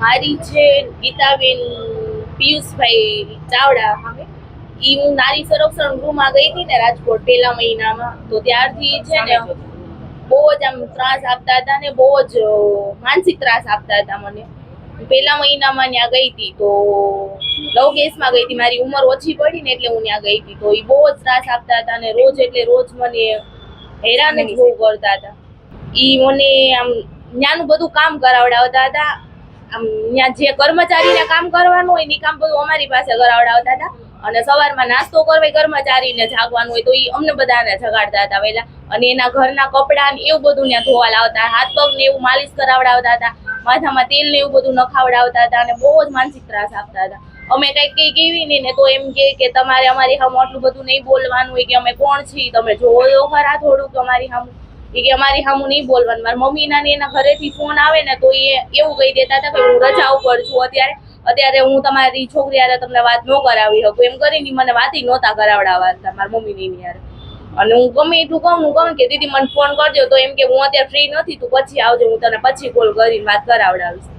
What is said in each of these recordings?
મારી છે ગીતાબેન પિયુષભાઈ ચાવડા સામે. હું નારી સંરક્ષણ ગૃહમાં ગઈ હતી ને રાજકોટ પહેલા મહિનામાં, તો ત્યારથી છે ને બહુ જ આમ ત્રાસ આપતા હતા ને બહુ જ માનસિક ત્રાસ આપતા હતા મને. પહેલા મહિનામાં ત્યાં ગઈ હતી તો લવ કેસમાં ગઈ હતી, મારી ઉંમર ઓછી પડી ને એટલે હું ત્યાં ગઈ હતી. તો એ બહુ જ ત્રાસ આપતા હતા અને રોજ એટલે રોજ મને હેરાન જ બહુ કરતા હતા. ઈ મને આમ ત્યાંનું બધું કામ કરાવડાવતા હતા. આમ ત્યાં જે કર્મચારીને કામ કરવાનું હોય એ કામ બધું અમારી પાસે કરાવડાવતા હતા. અને સવારમાં નાસ્તો કરવા કર્મચારીને જાગવાનું હોય તો એ અમને બધાને જગાડતા હતા વહેલા. અને એના ઘરના કપડા ને એવું બધું ત્યાં ધોવા લાવતા, હાથ પગ ને એવું માલિશ કરાવડાવતા હતા, માથામાં તેલ ને એવું બધું નખાવડાવતા હતા અને બહુ જ માનસિક ત્રાસ આપતા હતા. અમે કઈ કેવી ને તો એમ કે તમારે અમારી સામે આટલું બધું નહીં બોલવાનું હોય, કે અમે કોણ છીએ તમે જોવો તો ખરા થોડુંક અમારી સામે, કે અમારી સામું નહીં બોલવાનું. મારા મમ્મી ના એના ઘરેથી ફોન આવે ને તો એ એવું કહી દેતા હતા કે હું રજા ઉપર છું, અત્યારે હું તમારી છોકરી યારે તમને વાત ન કરાવી શકું, એમ કરીને મને વાત નહોતા કરાવડાવતા મારા મમ્મી ની યારે. અને હું ગમે એટલું કહું કે દીદી મને ફોન કરજો તો એમ કે હું અત્યારે ફ્રી નથી, તું પછી આવજો, હું તને પછી કોલ કરીને વાત કરાવડાવીશ.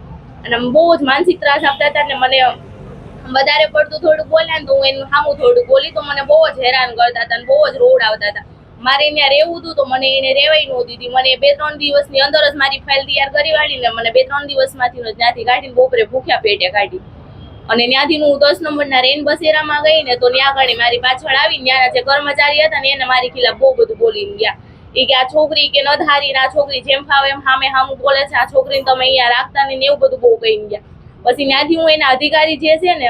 અને બહુ જ માનસિક ત્રાસ આપતા હતા ને મને વધારે પડતું થોડું બોલ્યા ને તો હું એનું સામું થોડું બોલી તો મને બહુ જ હેરાન કરતા હતા અને બહુ જ રોવડાવતા હતા. મારે ત્યાં રહેવું હતું તો મને એને રહેવાય ન દીધી. મને 2-3 દિવસની અંદર જ મારી ફાઇલ તૈયાર કરી વાળીને મને 2-3 દિવસમાંથી ત્યાંથી કાઢીને બપોરે ભૂખ્યા પેટે કાઢી. અને ત્યાંથી હું 10 નંબરના રેન બસેરામાં ગઈ ને તો ત્યાં આગળ મારી પાછળ આવીને ત્યાંના જે કર્મચારી હતા ને એને મારી ખિલાફ બહુ બધું બોલીને ગયા. એ કે આ છોકરી કે નધારી, આ છોકરી જેમ ફાવે એમ સામું બોલે છે, આ છોકરીને તમે અહીંયા રાખતા ને એવું બધું બહુ કહીને ગયા. પછી ત્યાંથી હું એના અધિકારી જે છે ને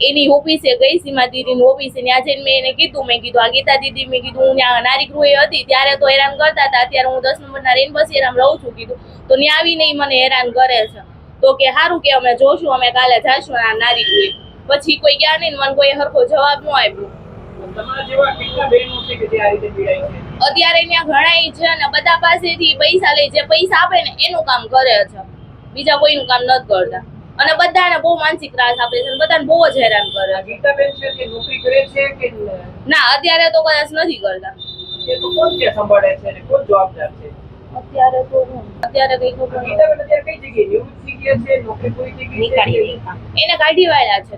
એની ઓફિસે ગઈ, સીમા દીદીની ઓફિસે. ત્યાં જઈને મેં એને કીધું, આ ગીતા દીદી, મેં કીધું હું ત્યાં નારી ગૃહે હતી ત્યારે તો હેરાન કરતા હતા, અત્યારે હું 10 નંબરના રેન બસેરામાં રહું છું કીધું, તો ત્યાં આવીને મને હેરાન કરે છે. તો કે સારું કે અમે જોશું, અમે કાલે જઈશું આ નારી ગૃહે. પછી કોઈ ગયા નહીં, મને કોઈ હરખો જવાબ ન આપ્યો. અત્યારે ત્યાં ઘણા છે ને બધા પાસેથી પૈસા લે, જે પૈસા આપે ને એનું કામ કરે છે, બીજા કોઈનું કામ નથી કરતા. અને બધાને બહુ માનસિક ત્રાસ આપે છે, બધાને બહુ જ હેરાન કરે છે. ગીતાબેન છે કે નોકરી કરે છે કે ના, અત્યારે તો કદાચ નથી કરતા. એ તો કોણ કે સંભાળે છે અને કોણ જવાબદાર છે અત્યારે તો અત્યારે કઈ ખબર નથી. ગીતાબેન અત્યારે કઈ જગ્યાએ નિવૃત્ત થઈ ગયા છે, નોકરી પૂરી થઈ ગઈ છે, એને કાઢી વાળ્યા છે.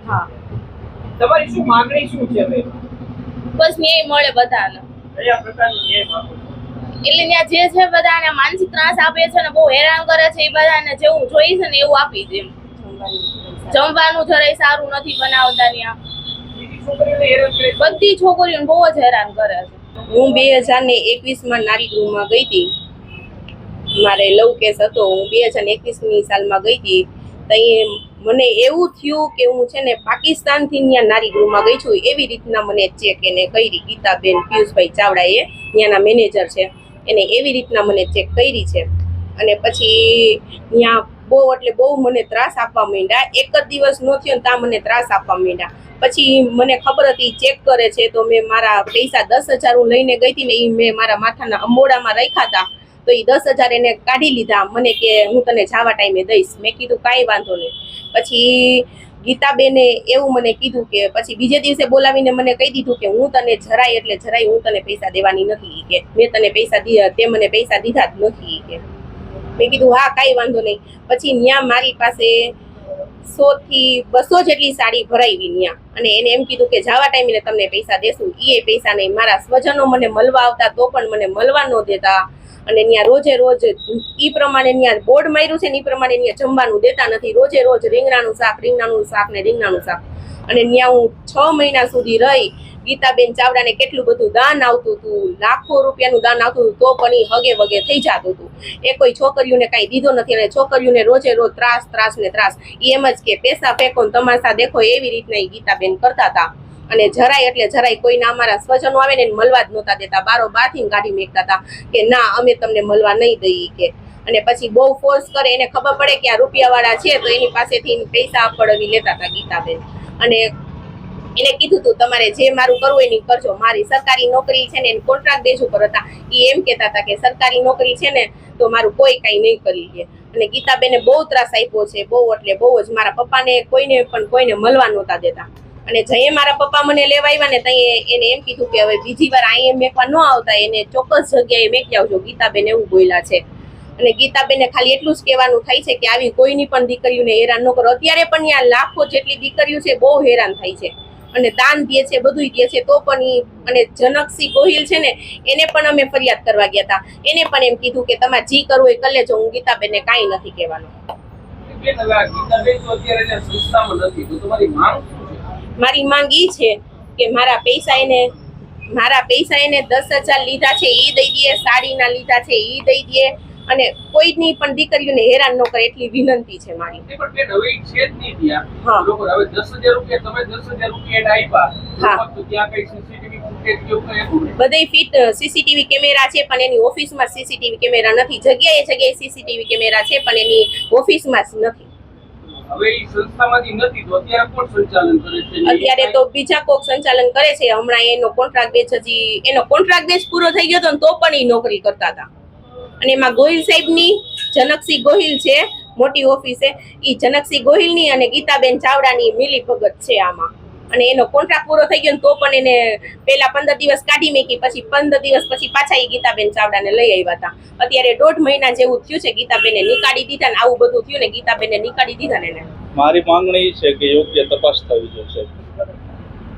હા, તમારી શું માંગણી શું છે હવે? બસ ન્યાય મળે બધાને. કયા પ્રકારનો ન્યાય માંગો? એટલે ત્યાં જે છે બધાને માનસિક ત્રાસ આપે છે ને બહુ હેરાન કરે છે, એ બધાને જેવું જોઈએ છે ને એવું આપી દે. જમવાનું જરાય સારું નથી બનાવતા ત્યાં. બધી છોકરીઓને બહુ જ હેરાન કરે છે. હું 2021માં નારી ગૃહમાં ગઈ હતી, મારે લવ કેસ હતો. હું 2021ની સાલમાં ગઈ હતી. ત્યાં મને એવું થયું કે હું છે ને પાકિસ્તાનથી ત્યાં નારી ગૃહમાં ગઈ છું એવી રીતના મને ચેક એને કરી. ગીતાબેન પિયુષભાઈ ચાવડા એ ત્યાંના મેનેજર છે, એને એવી રીતના મને ચેક કરી છે. અને પછી ત્યાં બહુ મને ત્રાસ આપવા માંડ્યા. એક જ દિવસ નો થયો ને ત્યાં મને ત્રાસ આપવા માંડ્યા. પછી મને ખબર હતી ચેક કરે છે, તો મેં મારા પૈસા 10,000 હું લઈને ગઈ હતી ને એ મેં મારા માથાના અંબોડામાં રાખ્યા હતા. તો એ 10,000 એને કાઢી લીધા. મને કે હું તને જવા ટાઈમે દઈશ. મેં કીધું કાંઈ વાંધો નહીં. પછી ગીતાબેને એવું મને કીધું કે પછી બીજે દિવસે બોલાવીને મને કહી દીધું કે હું તને જરાય હું તને પૈસા દેવાની નથી, કે મેં તને પૈસા દીધા, તે મને પૈસા દીધા જ નથી કે. મેં કીધું હા કાંઈ વાંધો નહીં. પછી ત્યાં મારી પાસે 100 થી 200 જેટલી સાડી ભરાવી ત્યાં. અને એને એમ કીધું કે જવા ટાઈમે તમને પૈસા દેશું. એ પૈસા નહીં. મારા સ્વજનો મને મળવા આવતા તો પણ મને મળવા ન દેતા. અને ત્યાં રોજ ઈ પ્રમાણે ત્યાં બોર્ડ માર્યું છે ને એ પ્રમાણે ત્યાં જમવાનું દેતા નથી. રોજ રીંગણાનું શાક ને રીંગણાનું શાક. અને ત્યાં હું 6 મહિના સુધી રહી. ગીતાબેન ચાવડાને કેટલું બધું દાન આવતું હતું, લાખો રૂપિયાનું દાન આવતું હતું, તો પણ એ હગે વગે થઈ જતું હતું. એ કોઈ છોકરીઓને કાંઈ દીધો નથી. અને છોકરીઓને રોજ ત્રાસ. એ એમ જ કે પૈસા ફેંકો ને તમાશા દેખો, એવી રીતના એ ગીતાબેન કરતા હતા. અને જરાય કોઈના અમારા સ્વજનો આવે ને મળવા જ નહોતા દેતા. બારોબારથી કાઢી મેકતા હતા કે ના અમે તમને મળવા નહીં દઈએ કે. અને પછી બહુ ફોર્સ કરે. એને ખબર પડે કે આ રૂપિયાવાળા છે તો એની પાસેથી પૈસા પડવી લેતા હતા ગીતાબેન. અને એને કીધું તું તમારે જે મારું કરવું એની કરજો. મારી સરકારી નોકરી છે ને એને કોન્ટ્રાક્ટ બેઝ ઉપર હતા. એ એમ કહેતા હતા કે સરકારી નોકરી છે ને તો મારું કોઈ કાંઈ નહીં કરી લે. અને ગીતાબેને બહુ ત્રાસ આપ્યો છે, બહુ જ. મારા પપ્પાને કોઈને મળવા નહોતા દેતા. અને જઈએ મારા પપ્પા મને લેવા આવ્યા ને ત્યાં એને એમ કીધું કે હવે બીજી વાર અહીંયા મેકવા ન આવતા, એને ચોક્કસ જગ્યાએ મેકી આવજો. ગીતાબેન એવું બોલ્યા છે. અને ગીતાબેનને ખાલી એટલું જ કહેવાનું થાય છે કે આવી કોઈની પણ દીકરીઓને હેરાન ન કરો. અત્યારે પણ ત્યાં લાખો જેટલી દીકરીઓ છે બહુ હેરાન થાય છે અને દાન દે છે, બધુંય દે છે, તો પણ અને જનકસિંહ ગોહિલ છે ને એને પણ અમે ફરિયાદ કરવા ગયા હતા. એને પણ એમ કીધું કે તમારે જી કરવું એ કરી લેજો, હું ગીતાબેનને કાંઈ નથી કહેવાનું. બેન, હવે આ ગીતાબેન તો અત્યારે ત્યાં સંસ્થામાં નથી, તો તમારી માંગ શું છે? મારી માંગ ઈ છે કે મારા પૈસા એને 10,000 લીધા છે ઈ દઈ દે, સાડીના લીધા છે ઈ દઈ દે અને કોઈની પણ દીકરીઓને હેરાન ન કરે એટલી વિનંતી છે મારી. નહીં, પણ બેન, હવે ઈ છે જ નહીં ત્યાં. હા. બરોબર, હવે 10,000 રૂપિયા તમે 10,000 રૂપિયા એને આપ્યા. હા. તો ત્યાં કઈ સીસીટીવી ફૂટેજ કે એવું કઈ હતું નહીં? બધે ફિટ સીસીટીવી કેમેરા છે પણ એની ઓફિસમાં સીસીટીવી કેમેરા નથી. જગ્યાએ સીસીટીવી કેમેરા છે પણ એની ઓફિસમાં જ નથી. હવે ઈ સંસ્થામાંથી નથી, તો અત્યારે કોણ સંચાલન કરે છે? અત્યારે તો બીજા કોક સંચાલન કરે છે. હમણાં એનો કોન્ટ્રાક્ટ બેચ પૂરો થઈ ગયો હતો ને તો પણ એ નોકરી કરતા હતા. અને એમાં ગોહિલ સાહેબની, જનકસિંહ ગોહિલ છે મોટી ઓફિસે, ઈ જનકસિંહ ગોહિલની અને ગીતાબેન ચાવડાની મિલીભગત છે આમાં. અને એનો કોન્ટ્રાક્ટ પૂરો થઈ ગયો ને તો પણ એને પહેલા 15 દિવસ કાઢી મૂકી, પછી 15 દિવસ પછી પાછા એ ગીતાબેન ચાવડાને લઈ આવ્યા હતા. અત્યારે 1.5 મહિના જેવું થયું છે, ગીતાબેને નીકાળી દીધા ને આવું બધું થયું ને ગીતાબેને નીકાળી દીધા ને એને. મારી માંગણી છે કે યોગ્ય તપાસ થવી જોઈએ.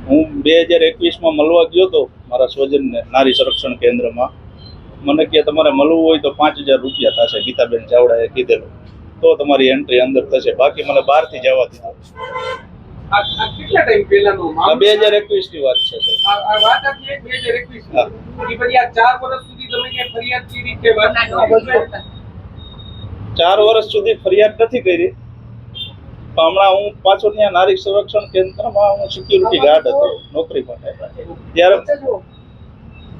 હું 2021માં મળવા ગયો હતો મારા સ્વજનને નારી સંરક્ષણ કેન્દ્રમાં. મને કે તમારે મળવું હોય તો 5,000 રૂપિયા થશે, ગીતાબેન ચાવડાએ કીધેલું, તો તમારી એન્ટ્રી અંદર થશે, બાકી મને બહારથી જવા દીધો. આ કેટલા ટાઈમ પહેલાનો આ મામલો? 2021ની વાત છે સર. આ વાત હતી 2021 હા. ની. પછી આ 4 વર્ષ સુધી તમે ક્યાં ફરિયાદ કરી કે વાત કરી? 4 વર્ષ સુધી ફરિયાદ નથી કરી. પણ હમણાં હું પાછો ત્યાં નારી સંરક્ષણ કેન્દ્રમાં હું સિક્યુરિટી ગાર્ડ હતો નોકરી માટે.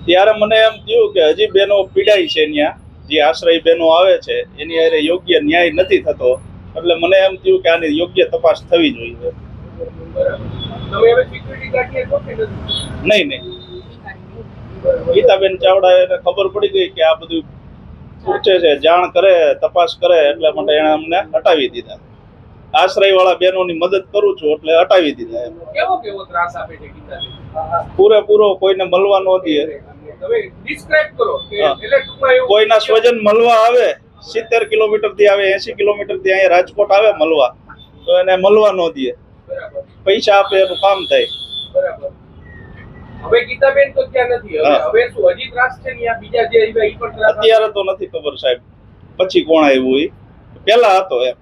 ત્યારે મને એમ થયું કે હજી બહેનો પીડાય છે ત્યાં, જે આશ્રય બહેનો આવે છે એની હારે યોગ્ય ન્યાય નથી થતો, એટલે મને એમ થયું કે આની યોગ્ય તપાસ થવી જોઈએ. તમે હવે સિક્યુરિટી ગાર્ડ છો કે નથી? નહીં. ગીતાબેન ચાવડા એને ખબર પડી ગઈ કે આ બધું પૂછે છે, જાણ કરે, તપાસ કરે, એટલે માટે એને અમને હટાવી દીધા. આશ્રય વાળા બહેનોની મદદ કરું છું એટલે હટાવી દીધા. કેવો ત્રાસ આપે છે ગીતાબેન? પૂરેપૂરો કોઈને મળવા ન દે. તમે ડિસ્ક્રાઇબ કરો કે હા. એટલે ટૂંકમાં એવું કોઈના સ્વજન મળવા આવે 70 કિલોમીટર થી આવે, 80 કિલોમીટર થી અહીંયા રાજકોટ આવે મળવા, તો એને મળવા ન દે. બરાબર, પૈસા આપે એનું કામ થાય. બરાબર. હવે ગીતાબેન તો ત્યાં નથી. હા. હવે શું હજી ત્રાસ છે ને? બીજા જે આવ્યા ઈ પણ ત્રાસ આપે? અત્યારે તો નથી ખબર સાહેબ, પછી કોણ આવ્યું એ, પેલા હતો એમ.